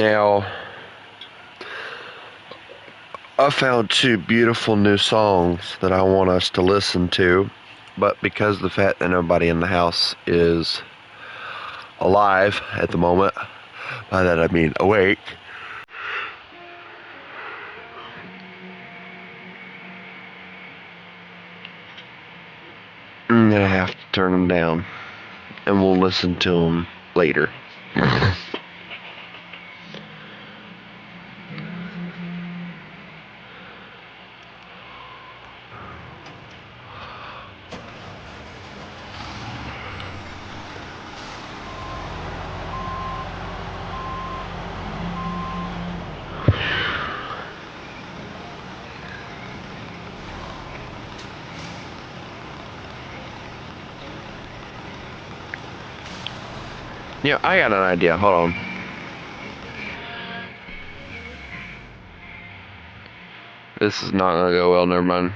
Now, I found two beautiful new songs that I want us to listen to, but because of the fact that nobody in the house is alive at the moment, by that I mean awake, I'm gonna have to turn them down, and we'll listen to them later. Yeah, I got an idea. Hold on. This is not gonna go well. Never mind.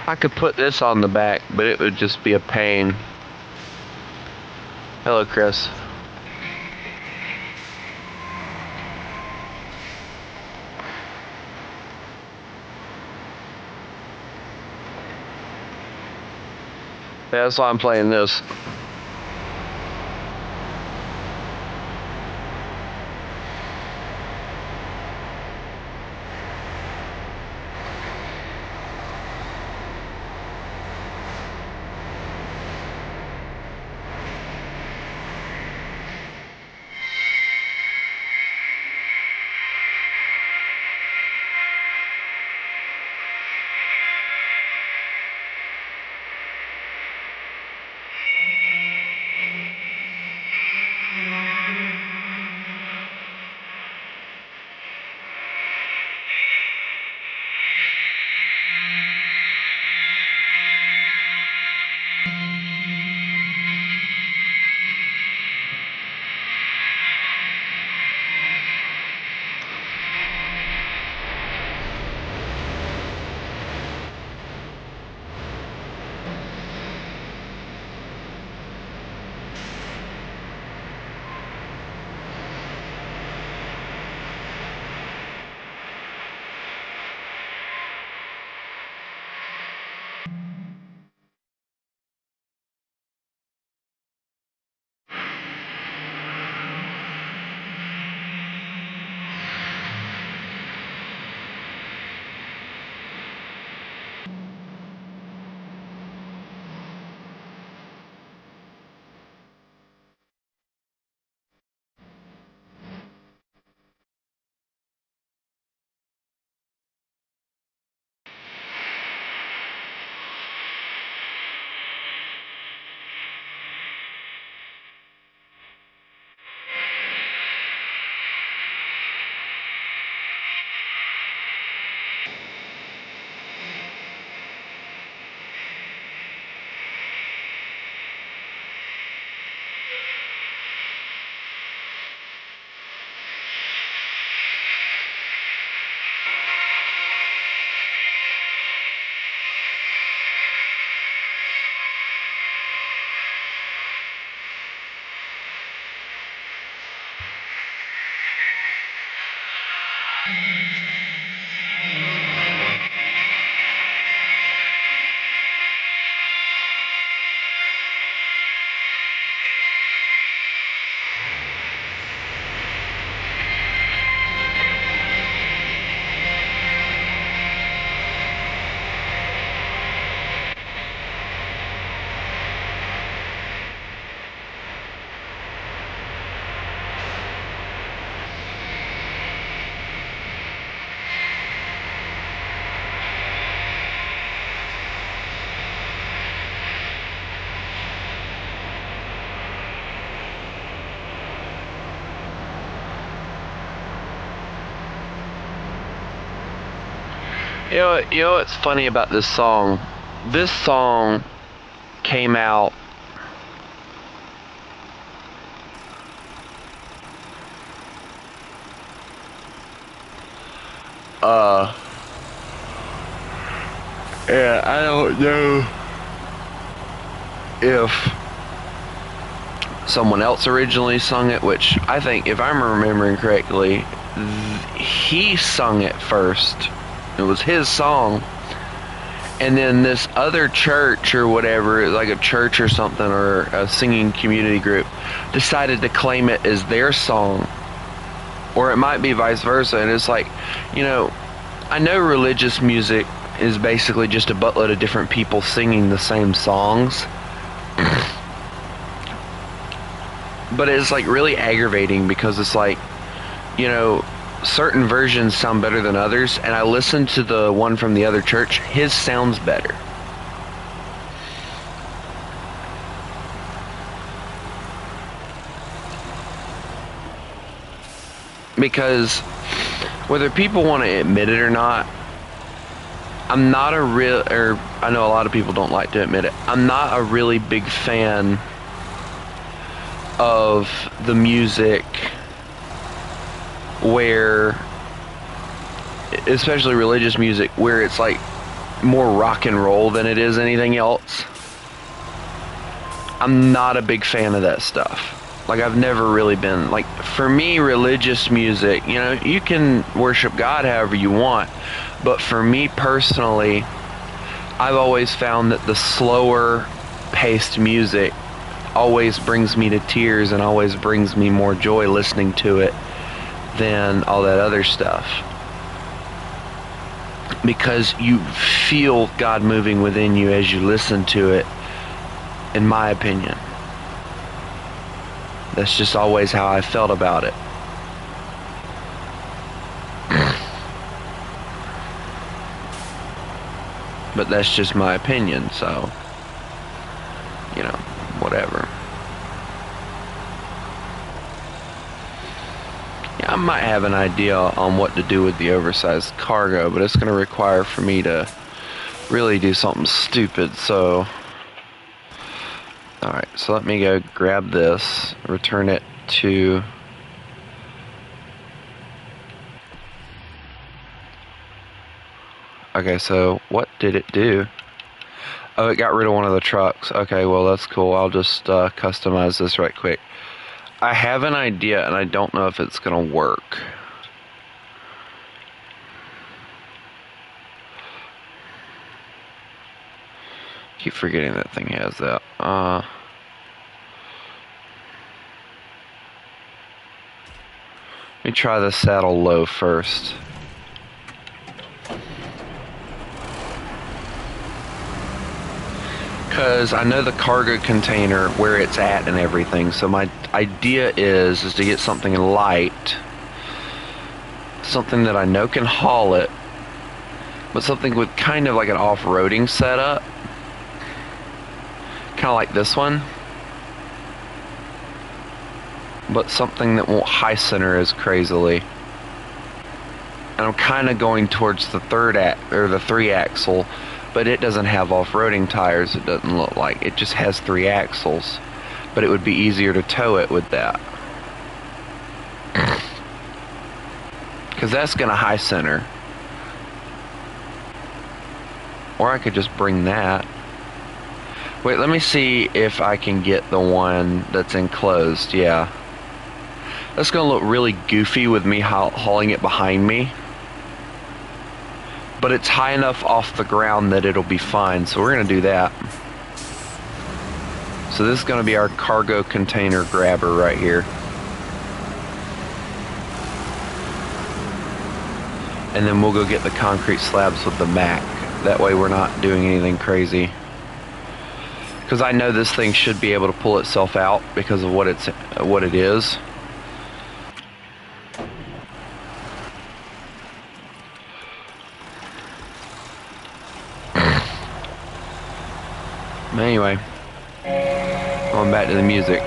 I could put this on the back, but it would just be a pain. Hello, Chris. Yeah, that's why I'm playing this. You know what's funny about this song? This song came out yeah, I don't know if someone else originally sung it, which I think, if I'm remembering correctly, he sung it first. It was his song. And then this other church or whatever, like a church or something, or a singing community group, decided to claim it as their song. Or it might be vice versa. And it's like, I know religious music is basically just a buttload of different people singing the same songs. But it's like really aggravating because it's like, certain versions sound better than others, and I listened to the one from the other church. His sounds better. Because whether people want to admit it or not, I know a lot of people don't like to admit it, I'm not a really big fan of the music where, especially religious music, where it's like more rock and roll than it is anything else. I'm not a big fan of that stuff. Like, I've never really been, like, for me, religious music, you can worship God however you want, but for me personally, I've always found that the slower paced music always brings me to tears and always brings me more joy listening to it than all that other stuff. Because you feel God moving within you as you listen to it, in my opinion. That's just always how I felt about it. But that's just my opinion, so, whatever. Yeah, I might have an idea on what to do with the oversized cargo, but it's going to require for me to really do something stupid, so... Alright, so let me go grab this, return it to... Okay, so what did it do? Oh, it got rid of one of the trucks. Okay, well, that's cool. I'll just customize this right quick. I have an idea, and I don't know if it's going to work. Keep forgetting that thing has that. Let me try the saddle low first. Because I know the cargo container where it's at and everything, so my idea is to get something light, something that I know can haul it, but something with kind of like an off-roading setup, kind of like this one, but something that won't high center as crazily. And I'm kind of going towards the the 3-axle. But it doesn't have off-roading tires, it doesn't look like. It just has 3 axles. But it would be easier to tow it with that. Because that's going to high center. Or I could just bring that. Wait, let me see if I can get the one that's enclosed. Yeah. That's going to look really goofy with me hauling it behind me. But it's high enough off the ground that it'll be fine, so we're going to do that. So this is going to be our cargo container grabber right here. And then we'll go get the concrete slabs with the Mac. That way we're not doing anything crazy. Because I know this thing should be able to pull itself out because of what it is. Anyway, going back to the music.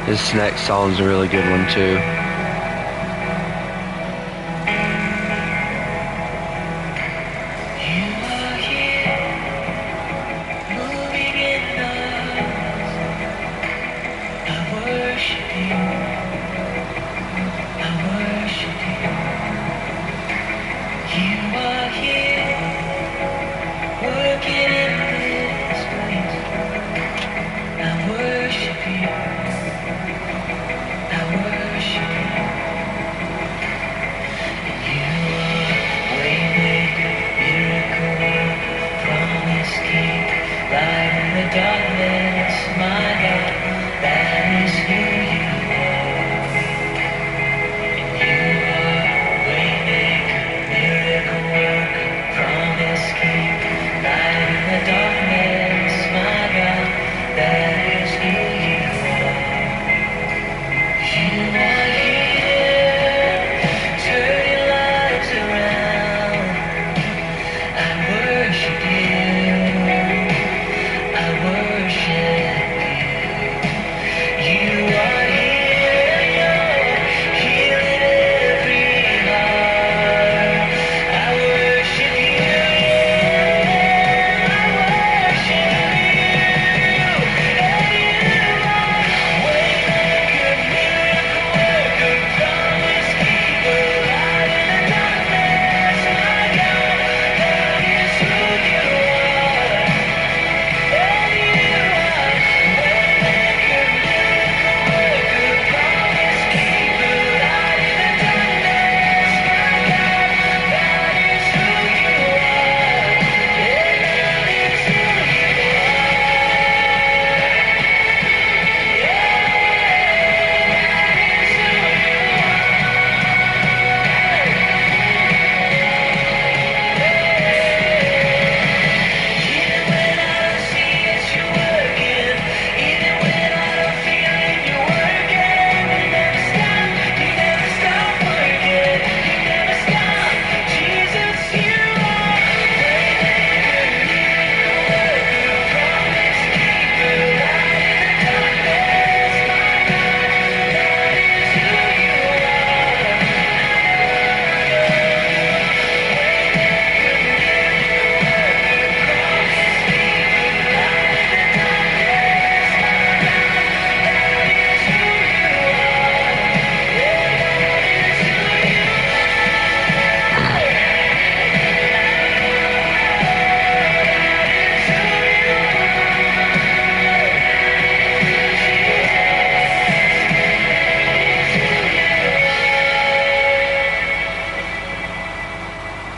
This next song's a really good one too.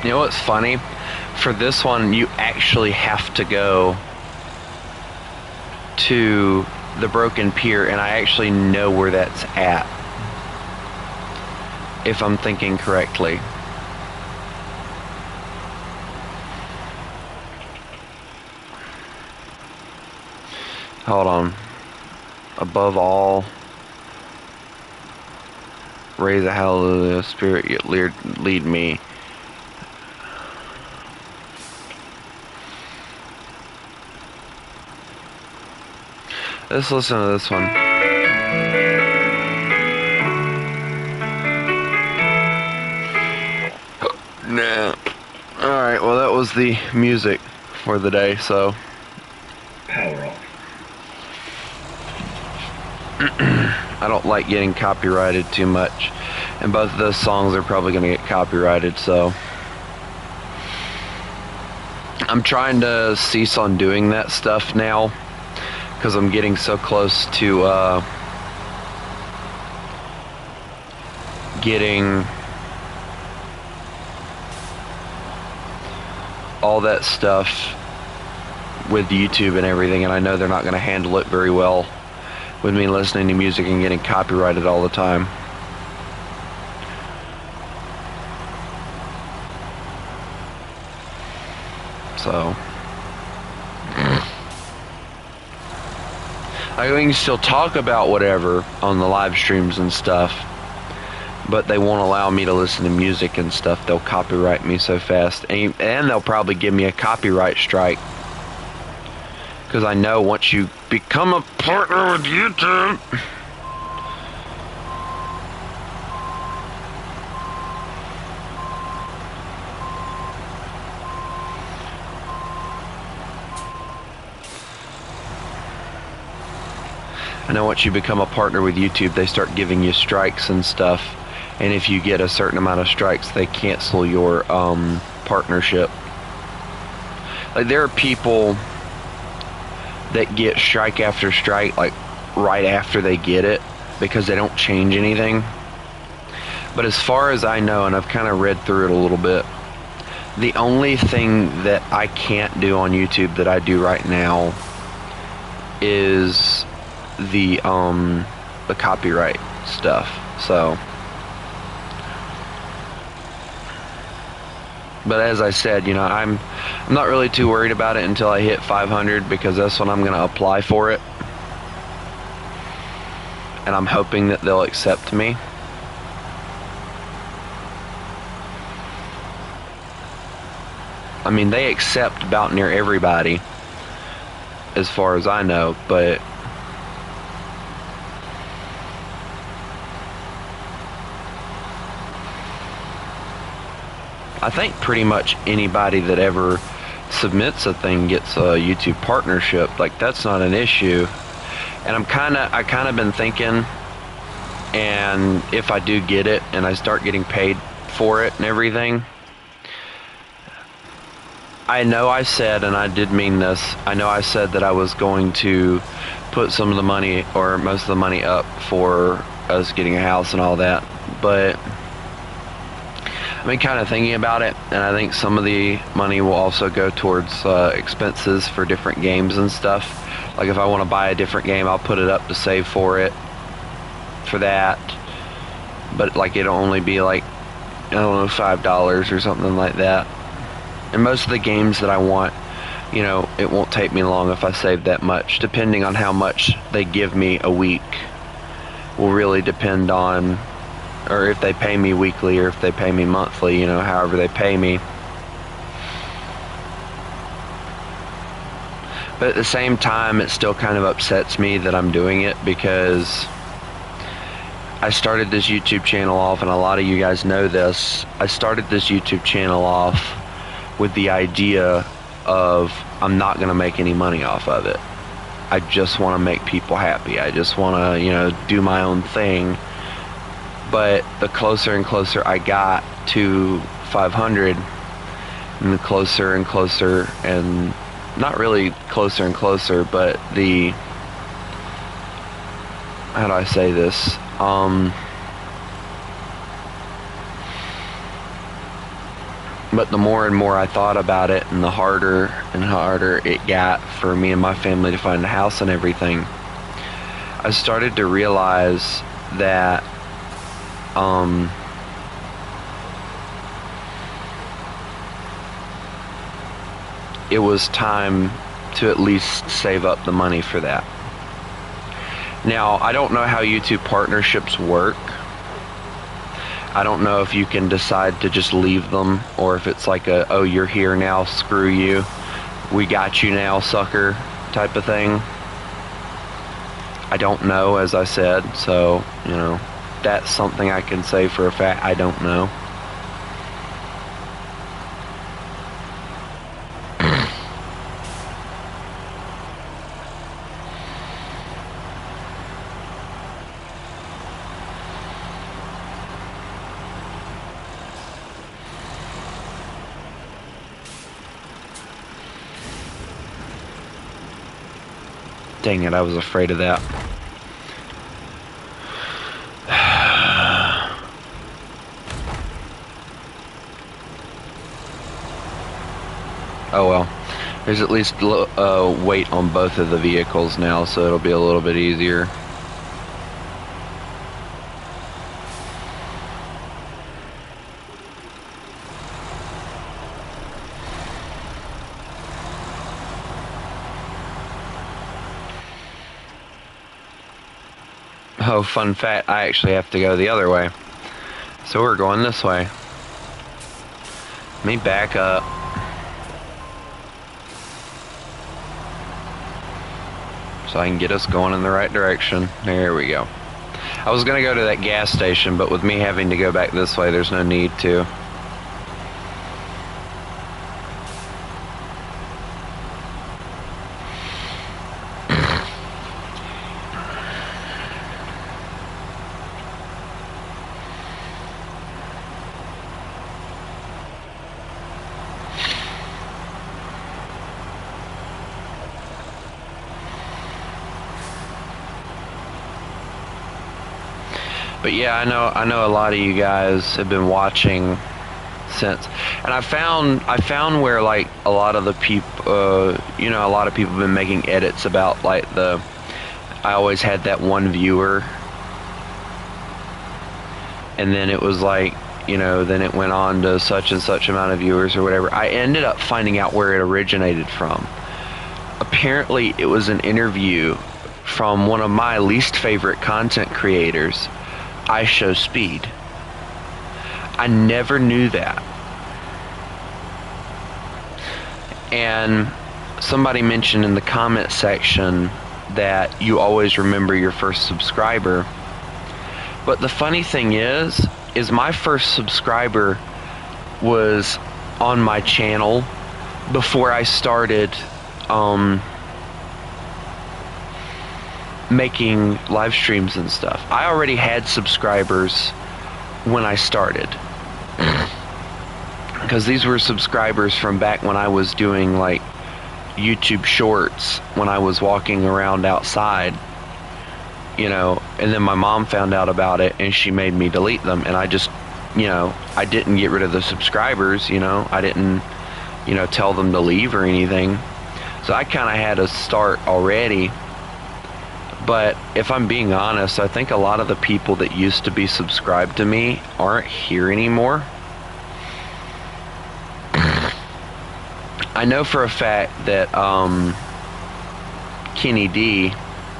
You know what's funny? For this one, you actually have to go to the broken pier, and I actually know where that's at, if I'm thinking correctly. Hold on. Above all, raise a hallelujah, Spirit, yet lead me. Let's listen to this one. Nah. Alright, well that was the music for the day, so. Power off. I don't like getting copyrighted too much. And both of those songs are probably going to get copyrighted, so. I'm trying to cease on doing that stuff now, because I'm getting so close to getting all that stuff with YouTube and everything, and I know they're not going to handle it very well with me listening to music and getting copyrighted all the time. So I mean, we can still talk about whatever on the live streams and stuff, but they won't allow me to listen to music and stuff. They'll copyright me so fast, and they'll probably give me a copyright strike, because I know once you become a partner with YouTube, they start giving you strikes and stuff. And if you get a certain amount of strikes, they cancel your partnership. Like, there are people that get strike after strike, like right after they get it, because they don't change anything. But as far as I know, and I've kind of read through it a little bit, the only thing that I can't do on YouTube that I do right now is the copyright stuff. So, but as I said, I'm not really too worried about it until I hit 500, because that's when I'm going to apply for it, and I'm hoping that they'll accept me. I mean, they accept about near everybody, as far as I know, but I think pretty much anybody that ever submits a thing gets a YouTube partnership. Like, that's not an issue. And I kind of been thinking, and if I do get it and I start getting paid for it and everything, I know I said, and I did mean this, I know I said that I was going to put some of the money, or most of the money, up for us getting a house and all that, but I've been kind of thinking about it, and I think some of the money will also go towards expenses for different games and stuff. Like, if I want to buy a different game, I'll put it up to save for it, for that. But like, it'll only be like, I don't know, $5 or something like that. And most of the games that I want, it won't take me long if I save that much. Depending on how much they give me a week will really depend on, or if they pay me weekly or if they pay me monthly, however they pay me. But at the same time, it still kind of upsets me that I'm doing it, because I started this YouTube channel off, and a lot of you guys know this, I started this YouTube channel off with the idea of, I'm not going to make any money off of it. I just want to make people happy. I just want to, do my own thing. But the closer and closer I got to 500, and the closer and closer, and not really closer and closer, but the, how do I say this? But the more and more I thought about it, and the harder and harder it got for me and my family to find a house and everything, I started to realize that it was time to at least save up the money for that. Now, I don't know how YouTube partnerships work. I don't know if you can decide to just leave them, or if it's like a, oh, you're here now, screw you, we got you now, sucker, type of thing. I don't know, as I said, so, that's something I can say for a fact. I don't know. Dang it, I was afraid of that. Oh well. There's at least weight on both of the vehicles now, so it'll be a little bit easier. Oh, fun fact, I actually have to go the other way. So we're going this way. Let me back up. So I can get us going in the right direction. There we go. I was going to go to that gas station, but with me having to go back this way, there's no need to. But yeah, I know a lot of you guys have been watching since, and I found where like a lot of the people, a lot of people have been making edits about like I always had that one viewer, and then it was like, then it went on to such and such amount of viewers or whatever. I ended up finding out where it originated from. Apparently, it was an interview from one of my least favorite content creators, I Show Speed. I never knew that. And somebody mentioned in the comment section that you always remember your first subscriber. But the funny thing is my first subscriber was on my channel before I started making live streams and stuff. I already had subscribers when I started, because these were subscribers from back when I was doing like YouTube shorts when I was walking around outside, and then my mom found out about it and she made me delete them, and I just, I didn't get rid of the subscribers, I didn't, tell them to leave or anything. So I kind of had a start already. But if I'm being honest, I think a lot of the people that used to be subscribed to me aren't here anymore. I know for a fact that Kenny D,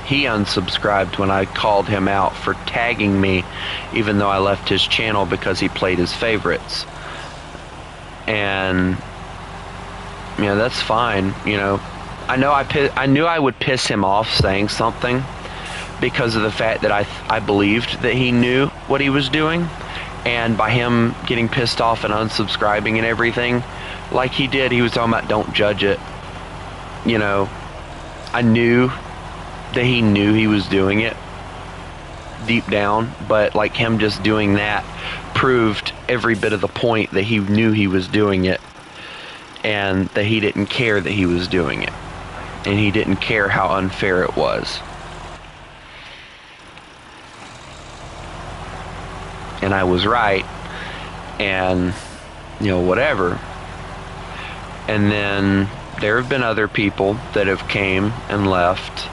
he unsubscribed when I called him out for tagging me, even though I left his channel because he played his favorites. And that's fine. I knew I would piss him off saying something, because of the fact that I believed that he knew what he was doing, and by him getting pissed off and unsubscribing and everything like he did, he was talking about don't judge it. I knew that he knew he was doing it deep down, but like him just doing that proved every bit of the point that he knew he was doing it, and that he didn't care that he was doing it, and he didn't care how unfair it was. And I was right, and whatever. And then there have been other people that have came and left.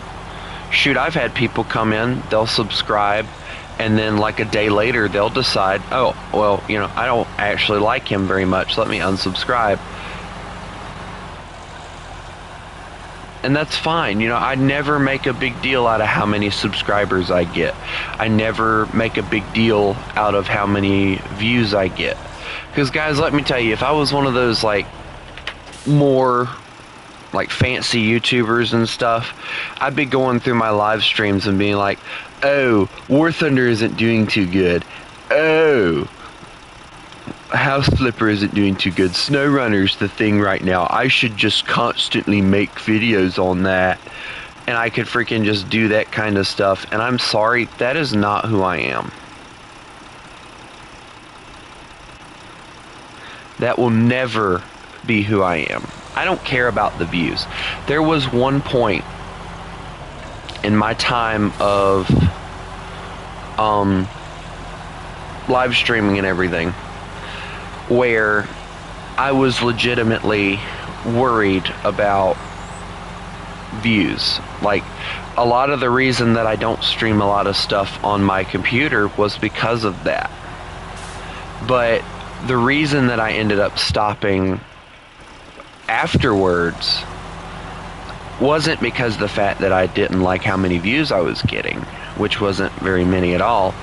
Shoot, I've had people come in, they'll subscribe, and then like a day later they'll decide, oh, well, I don't actually like him very much, let me unsubscribe. And that's fine. I never make a big deal out of how many subscribers I get. I never make a big deal out of how many views I get. Because guys, let me tell you, if I was one of those like more like fancy YouTubers and stuff, I'd be going through my live streams and being like, oh, War Thunder isn't doing too good. Oh, House Flipper isn't doing too good. SnowRunner's the thing right now. I should just constantly make videos on that. And I could freaking just do that kind of stuff. And I'm sorry, that is not who I am. That will never be who I am. I don't care about the views. There was one point in my time of live streaming and everything where I was legitimately worried about views. Like, a lot of the reason that I don't stream a lot of stuff on my computer was because of that. But the reason that I ended up stopping afterwards wasn't because of the fact that I didn't like how many views I was getting, which wasn't very many at all.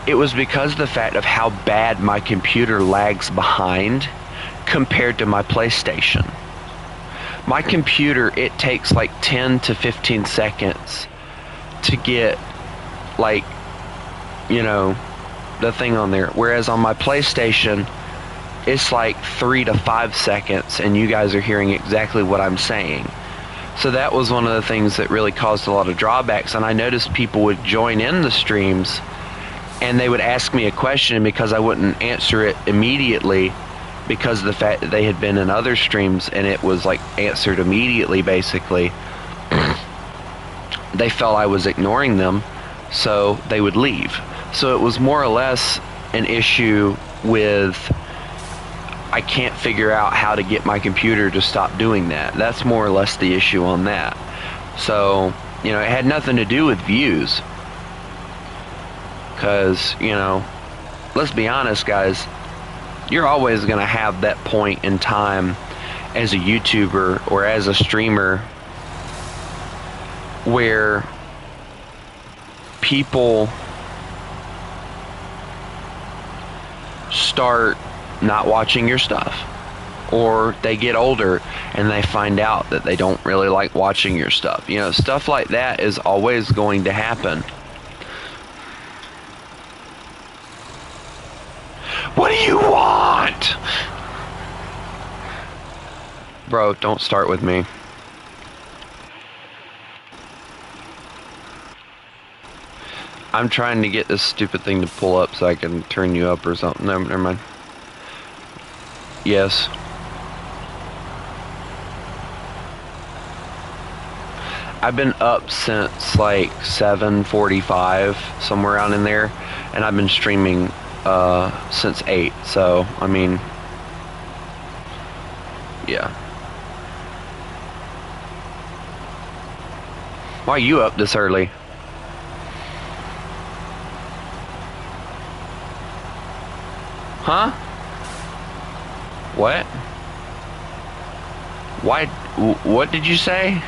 it was because of the fact of how bad my computer lags behind compared to my PlayStation. My computer, it takes like 10 to 15 seconds to get, like, you know, the thing on there. Whereas on my PlayStation, it's like 3 to 5 seconds, and you guys are hearing exactly what I'm saying. So that was one of the things that really caused a lot of drawbacks. And I noticed people would join in the streams, and they would ask me a question, and because I wouldn't answer it immediately, because of the fact that they had been in other streams and it was like answered immediately, basically, they felt I was ignoring them, so they would leave. So it was more or less an issue with, I can't figure out how to get my computer to stop doing that. That's more or less the issue on that. So, you know, it had nothing to do with views. Because, you know, let's be honest, guys, you're always going to have that point in time as a YouTuber or as a streamer where people start not watching your stuff, or they get older and they find out that they don't really like watching your stuff. You know, stuff like that is always going to happen. What do you want? Bro, don't start with me. I'm trying to get this stupid thing to pull up so I can turn you up or something. No, never mind. Yes. I've been up since like 7:45, somewhere around in there, and I've been streaming since 8. So, I mean, yeah. Why are you up this early? Huh? What? Why? What did you say?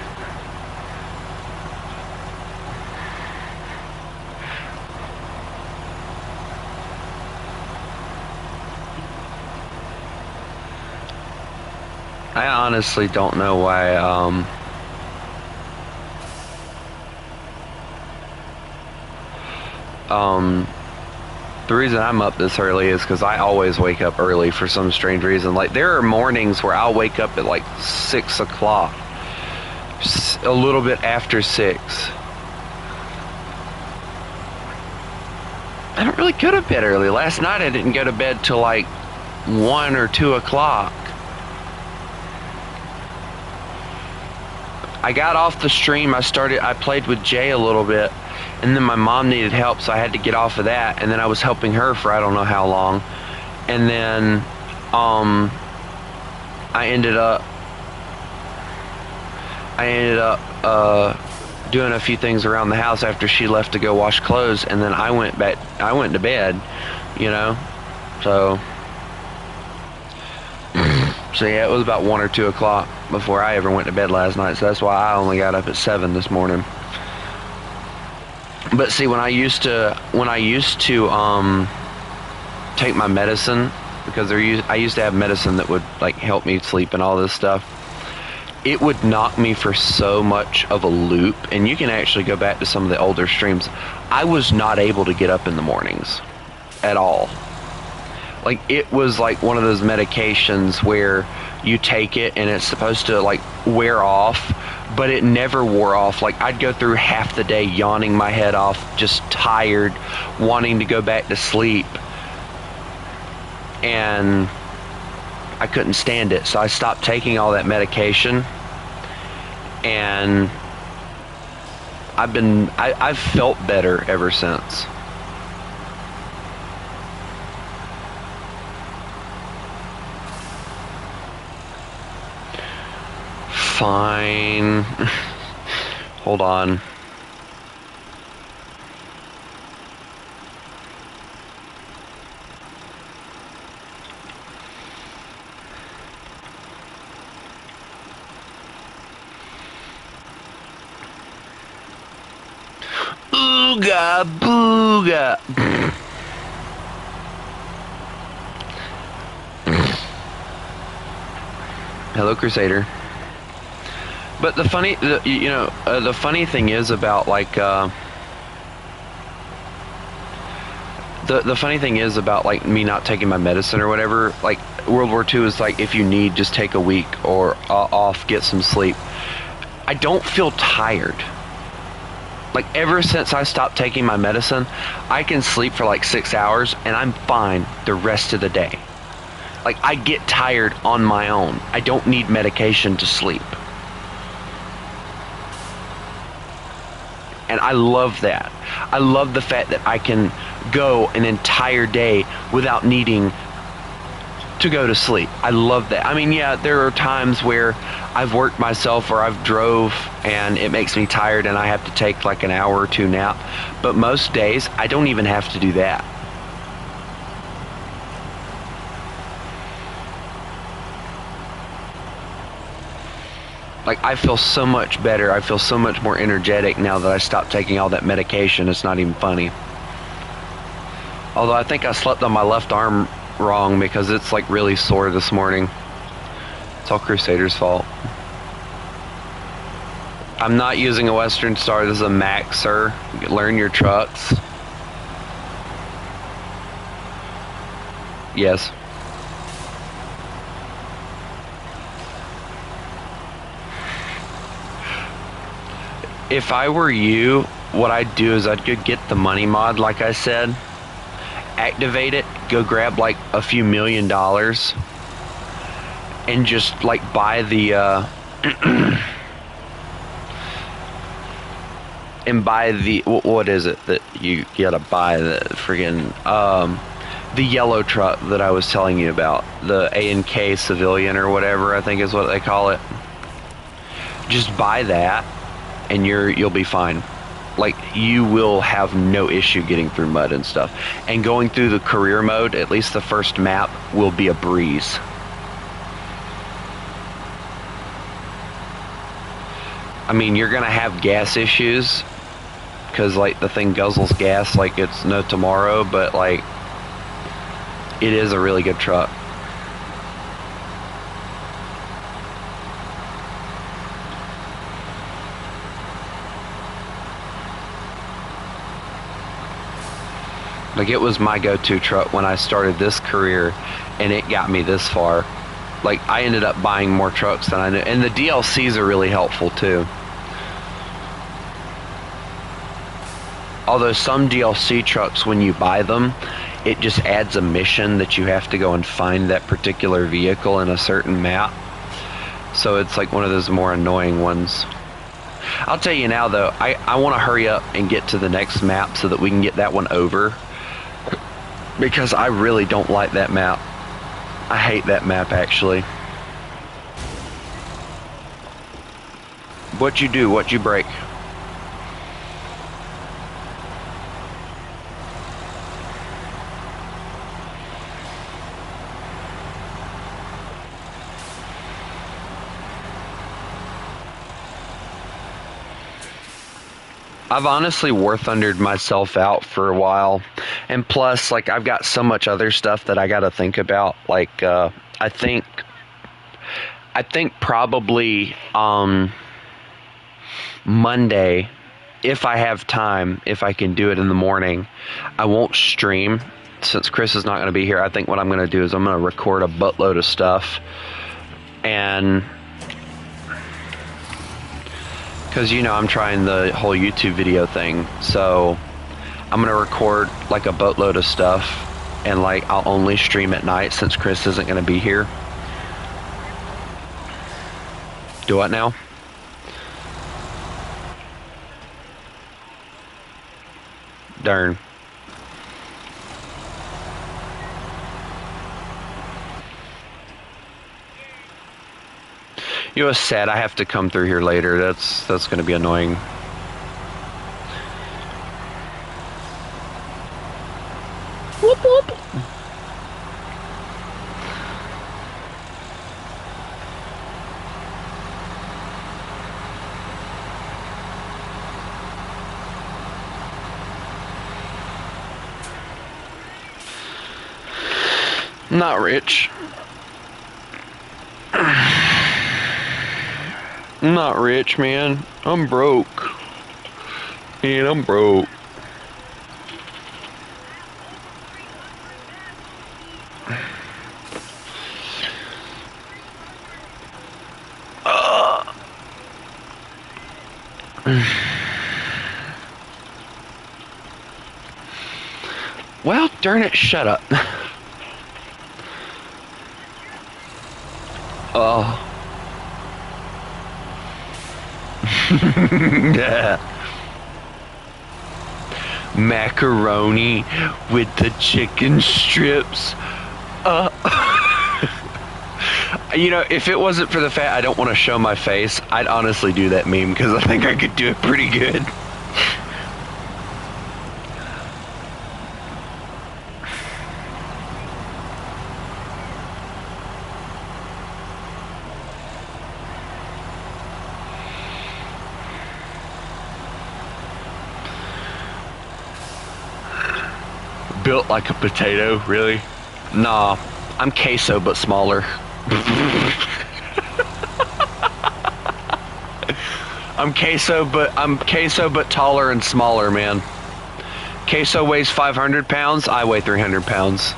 I honestly don't know why, the reason I'm up this early is because I always wake up early for some strange reason. Like, there are mornings where I'll wake up at like 6 o'clock, a little bit after 6. I don't really go to bed early. Last night I didn't go to bed till like 1 or 2 o'clock. I got off the stream, I played with Jay a little bit, and then my mom needed help, so I had to get off of that, and then I was helping her for I don't know how long, and then I ended up doing a few things around the house after she left to go wash clothes, and then I went to bed, you know. So yeah, it was about 1 or 2 o'clock before I ever went to bed last night, so that's why I only got up at 7 this morning. But see, when I used to take my medicine, because I used to have medicine that would like help me sleep and all this stuff, it would knock me for so much of a loop. And you can actually go back to some of the older streams. I was not able to get up in the mornings at all. Like, it was like one of those medications where you take it and it's supposed to like wear off, but it never wore off. Like, I'd go through half the day yawning my head off, just tired, wanting to go back to sleep, and I couldn't stand it. So I stopped taking all that medication, and I've felt better ever since. Fine. Hold on. Ooga booga. Hello, Crusader. But the funny thing is about like the funny thing is about like me not taking my medicine or whatever. Like World War II is like, if you need, just take a week or off, get some sleep. I don't feel tired. Like ever since I stopped taking my medicine, I can sleep for like 6 hours and I'm fine the rest of the day. Like I get tired on my own. I don't need medication to sleep. And I love that. I love the fact that I can go an entire day without needing to go to sleep. I love that. I mean, yeah, there are times where I've worked myself or I've drove and it makes me tired and I have to take like an hour or two nap. But most days, I don't even have to do that. Like, I feel so much better. I feel so much more energetic now that I stopped taking all that medication. It's not even funny. Although I think I slept on my left arm wrong because it's like really sore this morning. It's all Crusader's fault. I'm not using a Western Star. This is a Mac, sir. Learn your trucks. Yes. If I were you, what I'd do is I'd go get the money mod, like I said, activate it, go grab like a few $1,000,000 and just like buy the and buy the what is it that you gotta buy, the friggin' the yellow truck that I was telling you about, the A&K Civilian or whatever I think is what they call it. Just buy that and you'll be fine. Like, you will have no issue getting through mud and stuff. And going through the career mode, at least the first map, will be a breeze. I mean, you're gonna have gas issues because like the thing guzzles gas like it's no tomorrow, but like it is a really good truck. Like, it was my go-to truck when I started this career, and it got me this far. Like, I ended up buying more trucks than I knew, and the DLCs are really helpful too. Although some DLC trucks, when you buy them, it just adds a mission that you have to go and find that particular vehicle in a certain map. So it's like one of those more annoying ones. I'll tell you now though, I want to hurry up and get to the next map so that we can get that one over. Because I really don't like that map. I hate that map, actually. What you do, what you break. I've honestly war thundered myself out for a while, and plus, like, I've got so much other stuff that I got to think about. Like, I think probably Monday, if I have time, if I can do it in the morning, I won't stream since Chris is not going to be here. I think what I'm going to do is I'm going to record a buttload of stuff, and because, you know, I'm trying the whole YouTube video thing, so I'm going to record like a boatload of stuff, and like I'll only stream at night since Chris isn't going to be here. Do what now? Darn. You know what's sad? I have to come through here later. That's going to be annoying. Whoop whoop. Not rich. I'm not rich, man. I'm broke. Man, I'm broke. Well, darn it, shut up. Oh. Yeah. Macaroni with the chicken strips. You know, if it wasn't for the fact I don't want to show my face, I'd honestly do that meme because I think I could do it pretty good. Built like a potato, really? Nah, I'm queso but smaller. I'm queso but taller and smaller, man. Queso weighs 500 pounds, I weigh 300 pounds.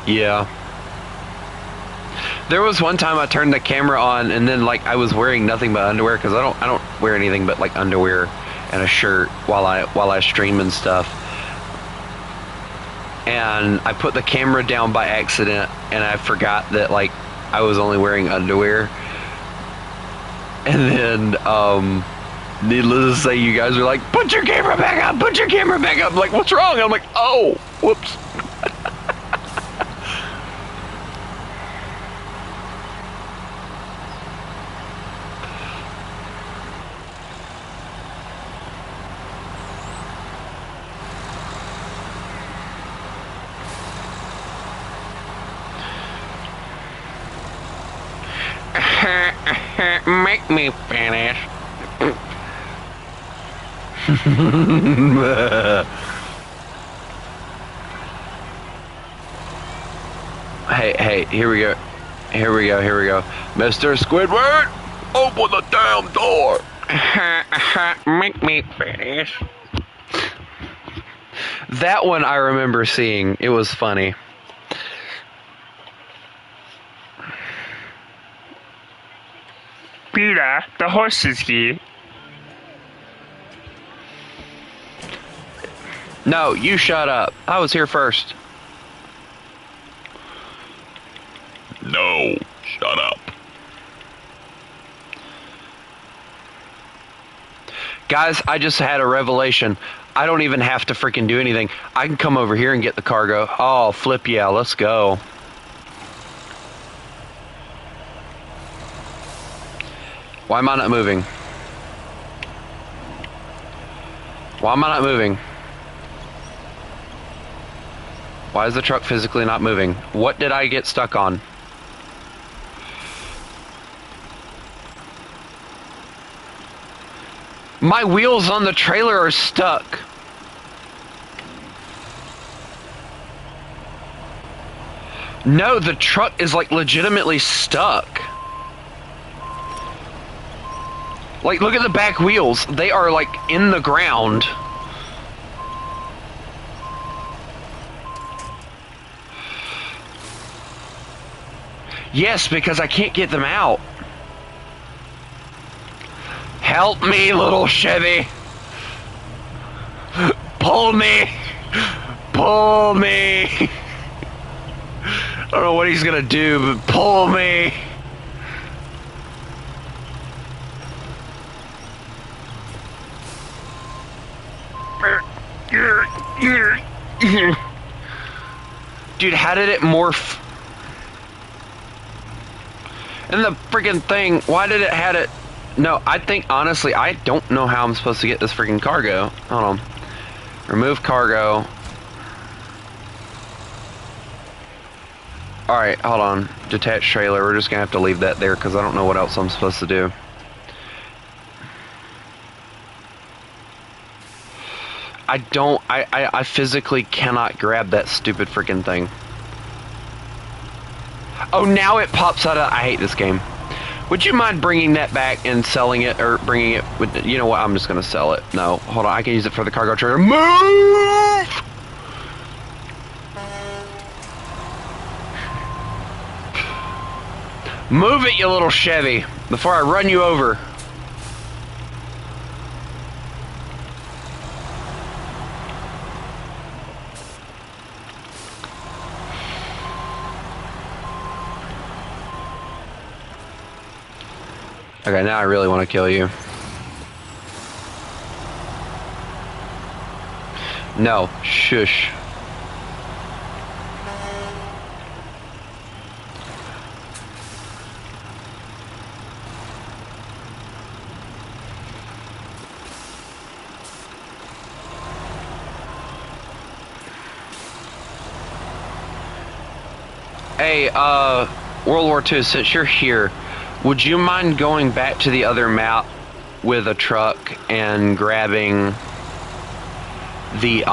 Yeah. There was one time I turned the camera on and then like I was wearing nothing but underwear because I don't wear anything but like underwear and a shirt while I stream and stuff. And I put the camera down by accident and I forgot that like I was only wearing underwear. And then needless to say, you guys are like, put your camera back up, put your camera back up. I'm like, what's wrong? I'm like, oh, whoops. Make me finish. Hey, here we go. Mr. Squidward, open the damn door. Make me finish. That one I remember seeing. It was funny. Peter, the horse is here. No, you shut up. I was here first. No, shut up. Guys, I just had a revelation. I don't even have to freaking do anything. I can come over here and get the cargo. Oh, flip yeah, let's go. Why am I not moving? Why am I not moving? Why is the truck physically not moving? What did I get stuck on? My wheels on the trailer are stuck. No, the truck is like legitimately stuck. Like, look at the back wheels. They are like in the ground. Yes, because I can't get them out. Help me, little Chevy. Pull me. Pull me. I don't know what he's gonna do, but pull me. Dude, how did it morph? And the freaking thing, why did it had it? No, I think, honestly, I don't know how I'm supposed to get this freaking cargo. Hold on. Remove cargo. Alright, hold on. Detached trailer. We're just gonna have to leave that there because I don't know what else I'm supposed to do. I don't. I physically cannot grab that stupid freaking thing. Oh, now it pops out of... I hate this game. Would you mind bringing that back and selling it, or bringing it with... You know what? I'm just going to sell it. No, hold on. I can use it for the cargo trailer. Move! Move it, you little Chevy, before I run you over. Okay, now I really want to kill you. No, shush. Hey, World War II, since you're here, would you mind going back to the other map with a truck and grabbing the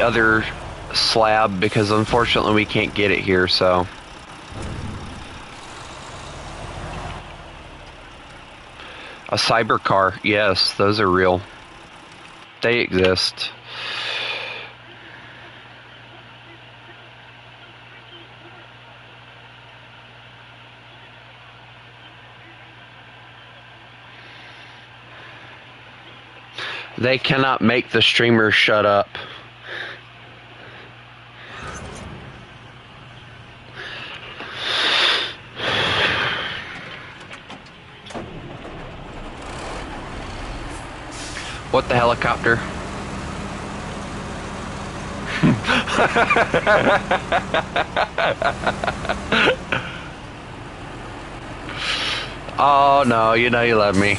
other slab, because unfortunately we can't get it here, so. A cyber car, yes, those are real. They exist. They cannot make the streamer shut up. What the helicopter? Oh no, you know you love me.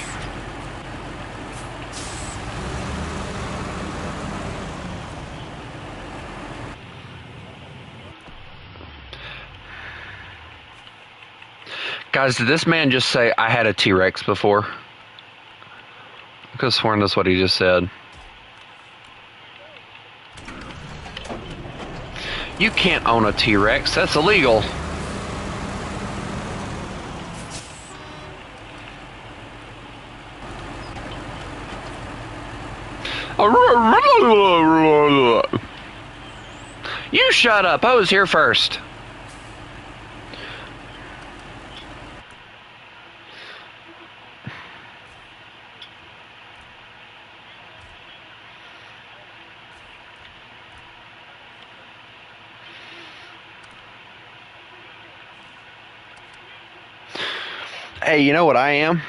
Guys, did this man just say I had a T-Rex before? I could have sworn that's what he just said. You can't own a T-Rex. That's illegal. You shut up. I was here first. Hey, you know what I am?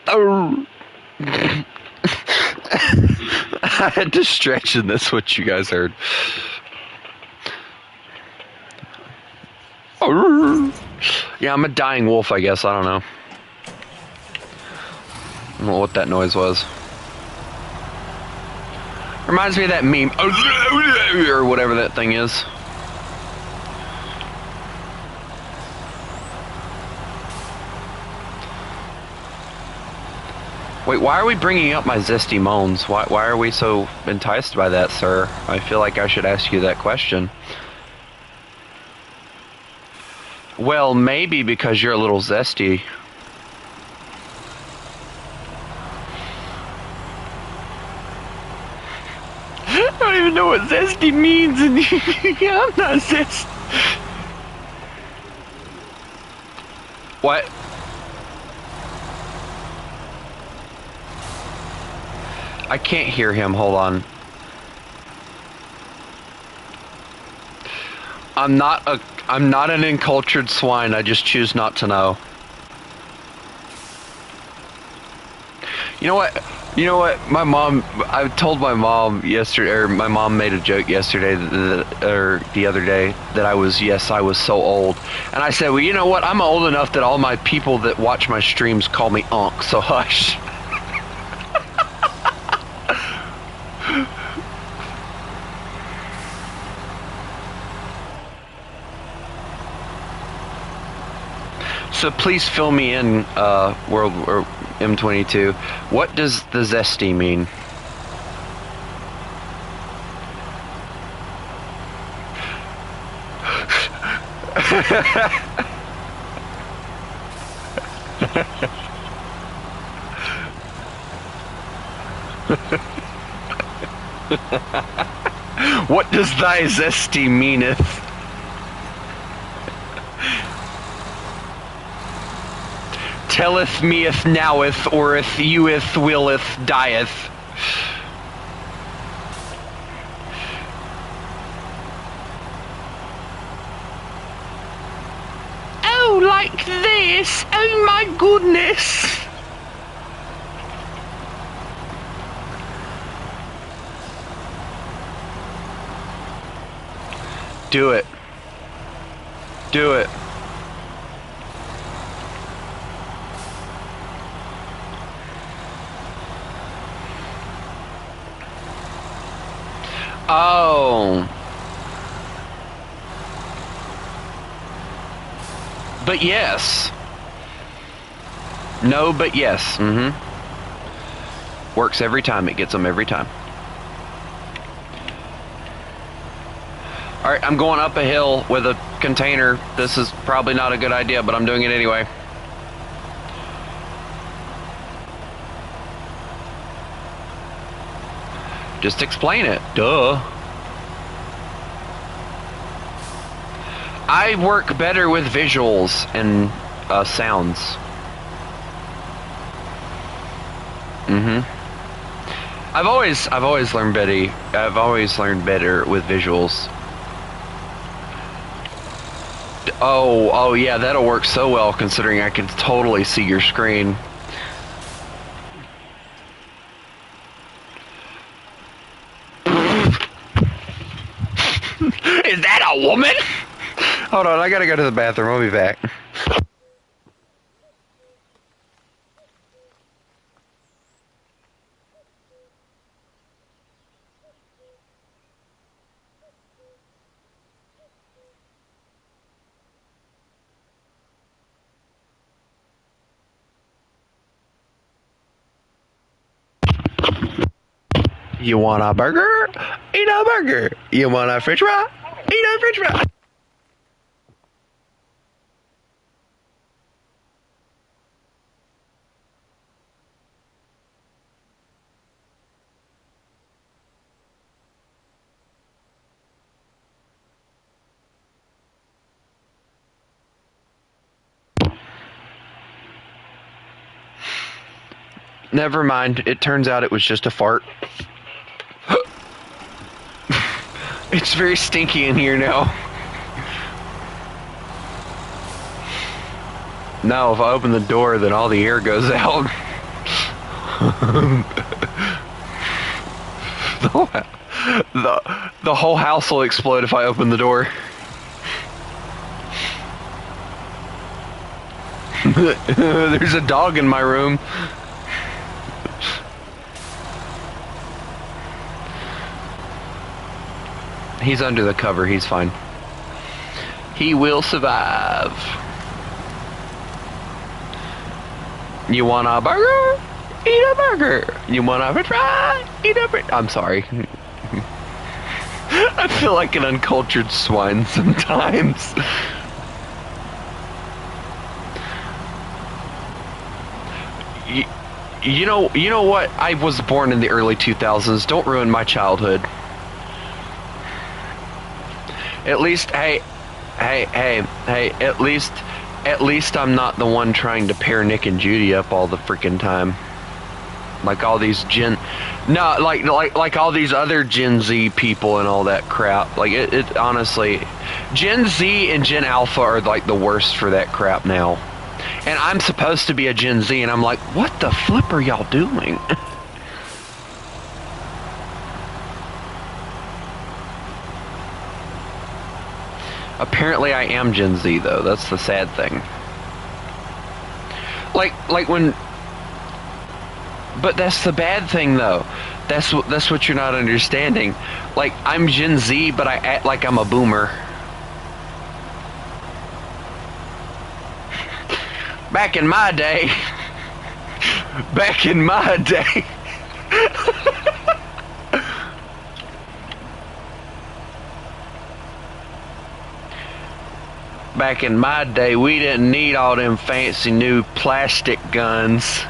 Oh. I had to stretch, and that's what you guys heard. Oh. Yeah, I'm a dying wolf, I guess. I don't know. I don't know what that noise was. Reminds me of that meme. Or whatever that thing is. Wait, why are we bringing up my zesty moans? Why are we so enticed by that, sir? I feel like I should ask you that question. Well, maybe because you're a little zesty. I don't even know what zesty means, and I'm not zesty. What? I can't hear him. Hold on. I'm not an uncultured swine. I just choose not to know. You know what? You know what? My mom. I told my mom yesterday, or my mom made a joke yesterday, or the other day, that I was so old. And I said, well, you know what? I'm old enough that all my people that watch my streams call me Unc. So hush. So please fill me in, World or M22. What does the zesty mean? What does thy zesty meaneth? Telleth meeth noweth, oreth, youeth, willeth, dieth. Oh, like this? Oh my goodness! Do it. Do it. Oh. But yes. No, but yes. Mm-hmm. Works every time. It gets them every time. Alright, I'm going up a hill with a container. This is probably not a good idea, but I'm doing it anyway. Just explain it. Duh. I work better with visuals and sounds. Mm-hmm. I've always learned better. I've always learned better with visuals. Oh yeah, that'll work so well considering I can totally see your screen. Is that a woman? Hold on, I gotta go to the bathroom. I'll be back. You want a burger? Eat a burger. You want a french fry? Eat a french fry. Never mind. It turns out it was just a fart. It's very stinky in here now. Now, if I open the door, then all the air goes out. The whole house will explode if I open the door. There's a dog in my room. He's under the cover, he's fine. He will survive. You want a burger? Eat a burger. You want a french fry? Eat a french... I'm sorry. I feel like an uncultured swine sometimes. You know what? I was born in the early 2000s. Don't ruin my childhood. At least, hey, at least I'm not the one trying to pair Nick and Judy up all the freaking time. Like all these like all these other Gen Z people and all that crap. Like it honestly, Gen Z and Gen Alpha are like the worst for that crap now. And I'm supposed to be a Gen Z and I'm like, what the flip are y'all doing? Apparently I am Gen Z though, that's the sad thing. Like when... But that's the bad thing though. That's what you're not understanding. Like, I'm Gen Z, but I act like I'm a boomer. Back in my day, back in my day, back in my day, we didn't need all them fancy new plastic guns.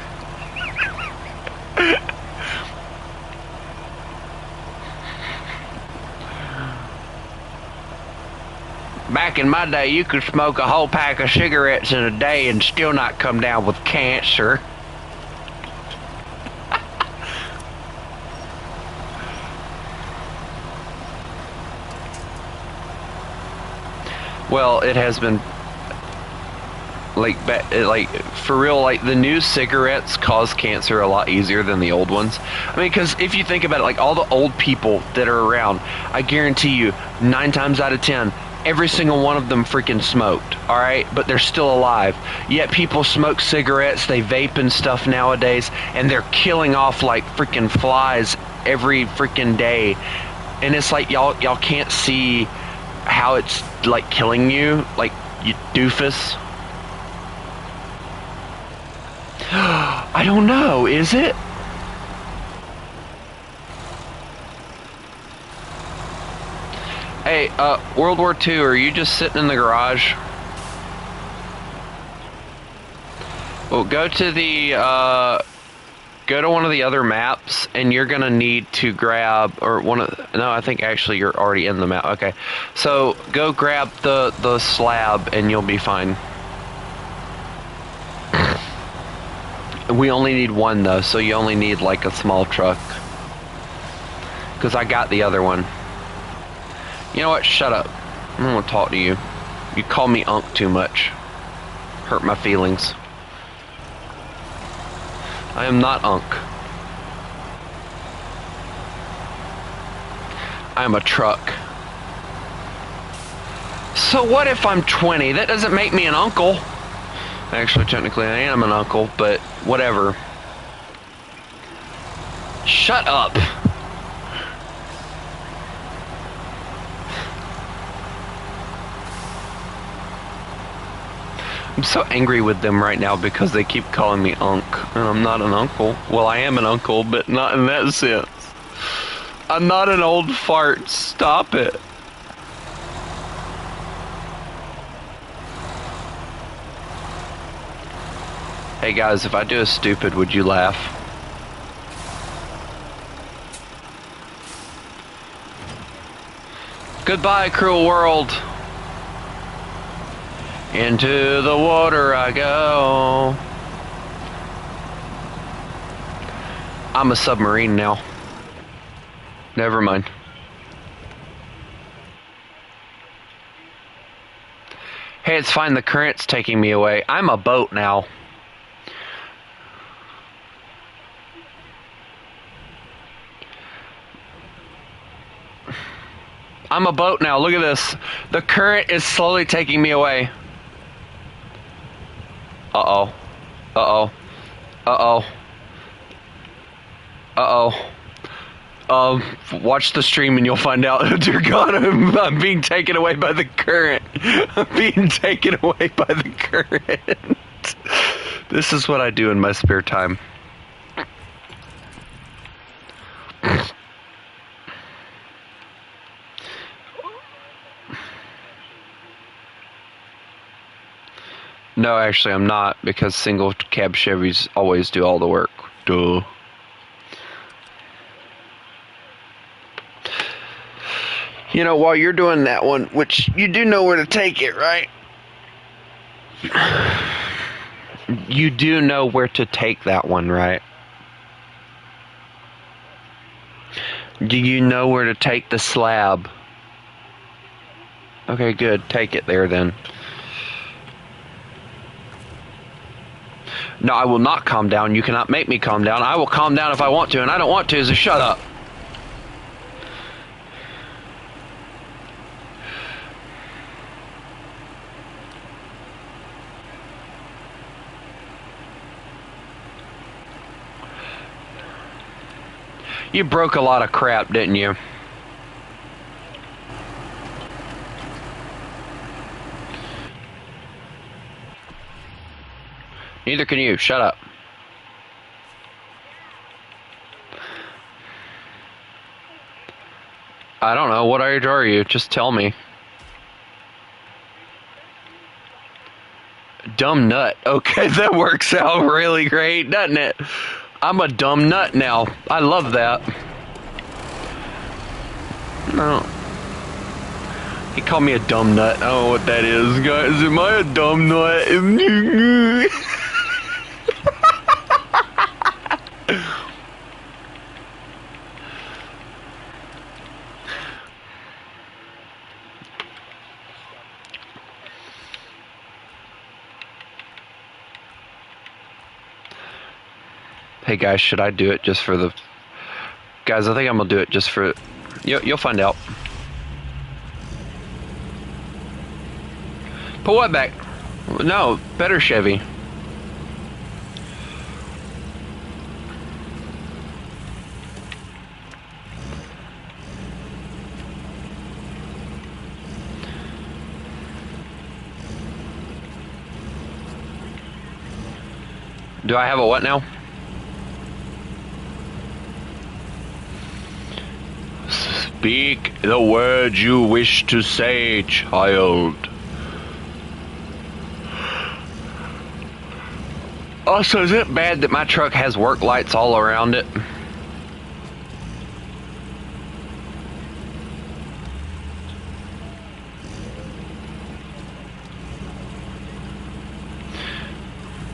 Back in my day, you could smoke a whole pack of cigarettes in a day and still not come down with cancer. Well, it has been like for real, like the new cigarettes cause cancer a lot easier than the old ones. I mean, because if you think about it, like all the old people that are around, I guarantee you 9 times out of 10 every single one of them freaking smoked, all right, but they're still alive. Yet people smoke cigarettes, they vape and stuff nowadays, and they're killing off like freaking flies every freaking day. And it's like y'all can't see how it's like killing you, like, you doofus. I don't know, is it? Hey, World War II, are you just sitting in the garage? Well, go to one of the other maps, and you're gonna need to grab, no, I think actually you're already in the map. Okay, so go grab the slab, and you'll be fine. We only need one though, so you only need like a small truck. Because I got the other one. You know what? Shut up. I don't want to talk to you. You call me Unc too much. Hurt my feelings. I am not Unc. I am a truck. So what if I'm 20? That doesn't make me an uncle. Actually, technically I am an uncle, but whatever. Shut up. I'm so angry with them right now because they keep calling me Unc, and I'm not an uncle. Well, I am an uncle, but not in that sense. I'm not an old fart. Stop it. Hey guys, if I do a stupid, would you laugh? Goodbye, cruel world. Into the water I go. I'm a submarine now. Never mind. Hey, it's fine. The current's taking me away. I'm a boat now. I'm a boat now. Look at this. The current is slowly taking me away. Uh-oh. Uh-oh. Uh-oh. Uh-oh. Watch the stream and you'll find out. Dear God, I'm being taken away by the current. I'm being taken away by the current. This is what I do in my spare time. No, actually, I'm not, because single cab Chevys always do all the work. Duh. You know, while you're doing that one, which you do know where to take it, right? You do know where to take that one, right? Do you know where to take the slab? Okay, good. Take it there, then. No, I will not calm down. You cannot make me calm down. I will calm down if I want to, and I don't want to, so shut up. You broke a lot of crap, didn't you? Neither can you. Shut up. I don't know. What age are you? Just tell me. Dumb nut. Okay, that works out really great, doesn't it? I'm a dumb nut now. I love that. No. He called me a dumb nut. I don't know what that is, guys. Am I a dumb nut? Hey guys, should I do it just for the... Guys, I think I'm gonna do it just for... You'll find out. Put what back? No, better Chevy. Do I have a what now? Speak the words you wish to say, child. Also, is it bad that my truck has work lights all around it?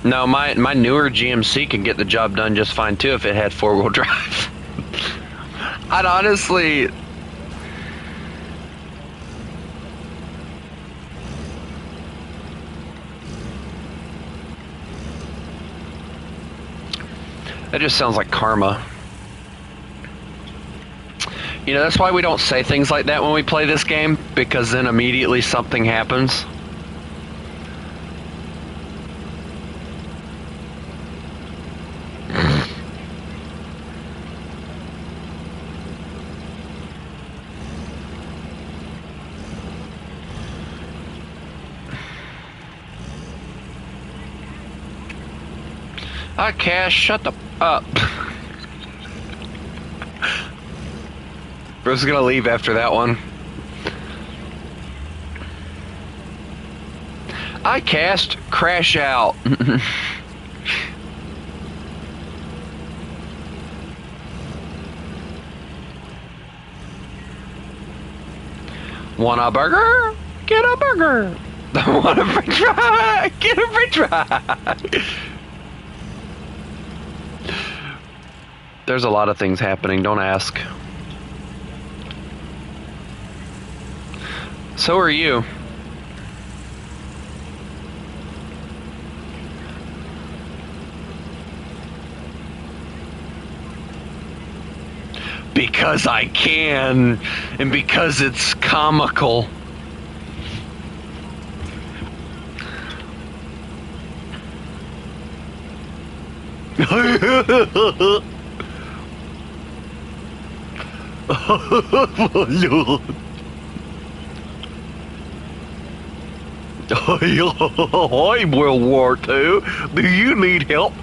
No, my newer GMC can get the job done just fine too if it had four-wheel drive. I'd honestly... That just sounds like karma. You know, that's why we don't say things like that when we play this game, because then immediately something happens. Cash, shut the up. Bruce is gonna leave after that one. I cast crash out. Want a burger? Get a burger. Want a french fry? Get a french fry. There's a lot of things happening, don't ask. So are you. Because I can, and because it's comical. Oh, Lord. Hi, World War II. Do you need help?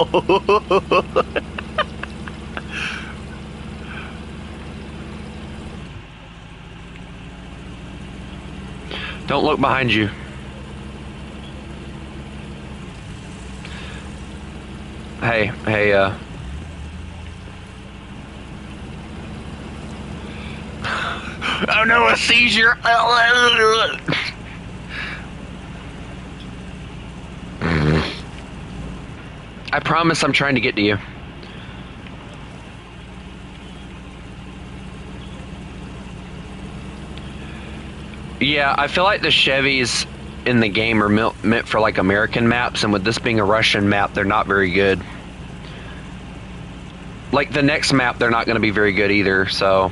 Don't look behind you. Hey, oh no, a seizure! I promise I'm trying to get to you. Yeah, I feel like the Chevys in the game are meant for like American maps, and with this being a Russian map, they're not very good. Like the next map, they're not going to be very good either, so...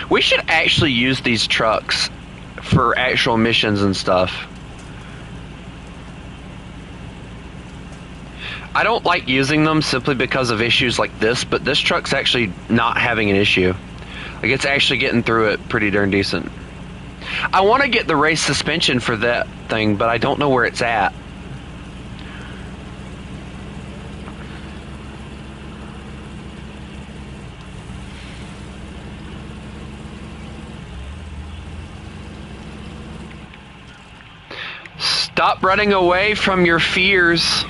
We should actually use these trucks for actual missions and stuff. I don't like using them simply because of issues like this, but this truck's actually not having an issue. Like, it's actually getting through it pretty darn decent. I want to get the race suspension for that thing, but I don't know where it's at. Stop running away from your fears.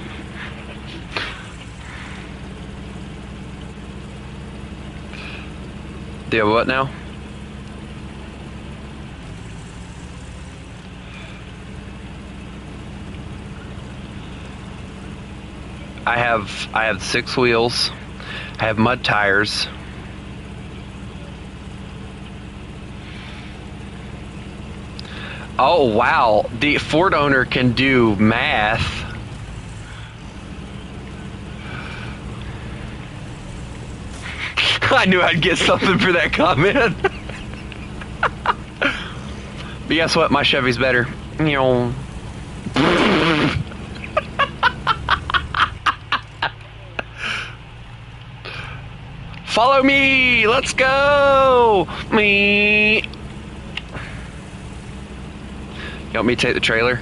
Do you have what now? I have 6 wheels. I have mud tires. Oh wow, the Ford owner can do math. I knew I'd get something for that comment. But guess what? My Chevy's better. You know. Follow me! Let's go! Me. You want me to take the trailer?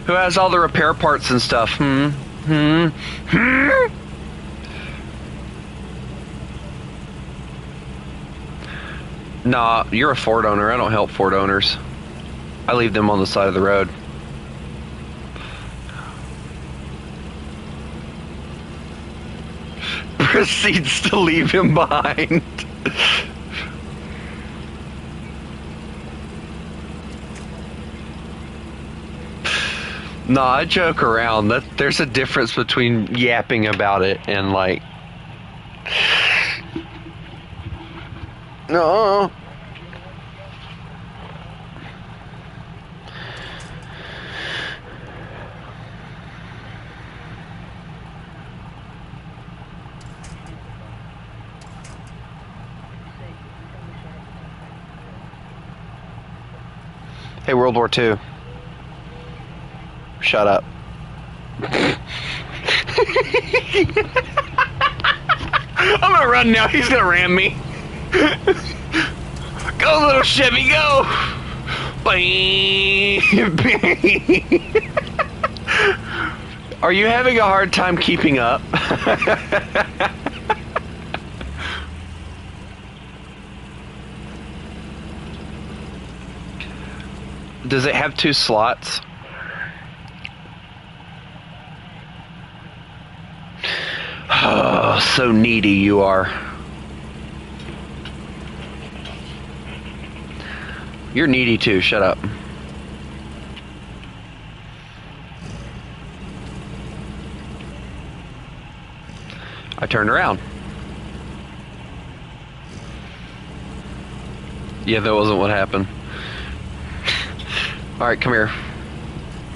Who has all the repair parts and stuff? Nah, you're a Ford owner. I don't help Ford owners. I leave them on the side of the road. Proceeds to leave him behind. Nah, I joke around. There's a difference between yapping about it and like... No. Hey, World War II. Shut up. I'm gonna run now. He's gonna ram me. Go, little Chevy, go! Are you having a hard time keeping up? Does it have 2 slots? Oh, so needy you are. You're needy too, shut up. I turned around. Yeah, that wasn't what happened. Alright, come here.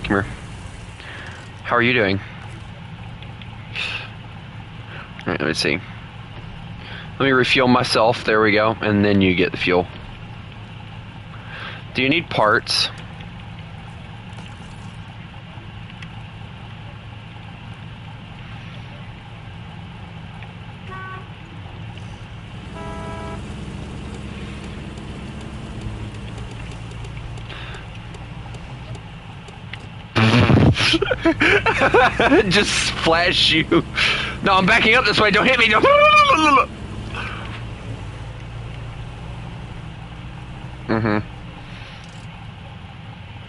Come here. How are you doing? Alright, let me see. Let me refuel myself. There we go. And then you get the fuel. Do you need parts? Just flash you. No, I'm backing up this way. Don't hit me. Don't.